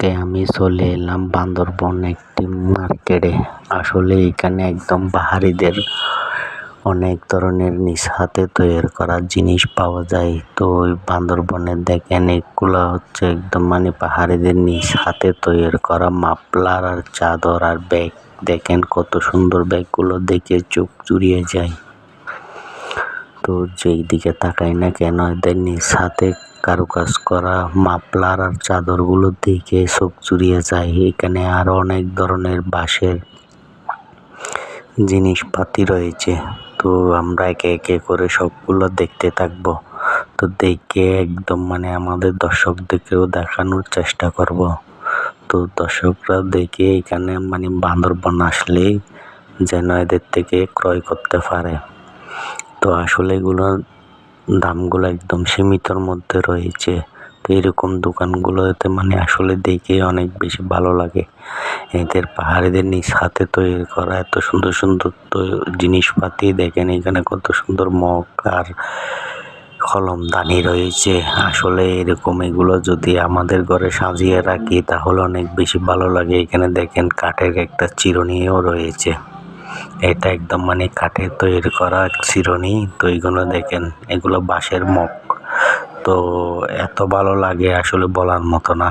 আজকে আমি চলে এলাম বান্দরবন একটি মার্কেটে। আসলে এখানে একদম পাহাড়িদের অনেক ধরনের নিজ হাতে তৈরি করা জিনিস পাওয়া যায়। তো ওই বান্দরবনে দেখেন এগুলো হচ্ছে একদম পাহাড়িদের নিজ হাতে তৈরি করা মাফলার আর চাদর আর ব্যাগ। দেখেন কত সুন্দর ব্যাগগুলো, দেখে চোখ জুড়িয়ে যায়। তো যেই দিকে তাকাই না কেন এদের নিজ হাতে কারুকাজ করা মাফলার আর চাদরগুলো দেখে চোখ জুড়িয়ে যায়। এখানে আরো অনেক ধরনের বাঁশের জিনিসপাতি রয়েছে। তো আমরা একে একে করে সবগুলো দেখতে থাকবো। তো দেখে একদম আমাদের দর্শকদেরকেও দেখানোর চেষ্টা করব। তো দর্শকরা দেখে এখানে বান্দরবন আসলে যেন এদের থেকে ক্রয় করতে পারে। তো আসলে এগুলোর দামগুলো একদম সীমিতর মধ্যে রয়েছে। তো এরকম দোকানগুলোতে আসলে দেখে অনেক বেশি ভালো লাগে। এদের পাহাড়িদের নিজ হাতে তৈরি করা এত সুন্দর সুন্দর জিনিসপাতি দেখেন। এখানে কত সুন্দর মগ আর কলমদানি রয়েছে। আসলে এরকম এগুলো যদি আমাদের ঘরে সাজিয়ে রাখি তাহলে অনেক বেশি ভালো লাগে। এখানে দেখেন কাঠের একটা চিরুনিও রয়েছে। এটা একদম কাঠের তৈরি করা চিরুনি। তো এইগুলো দেখেন, এগুলো বাঁশের মগ। তো এত ভালো লাগে আসলে বলার মতো না।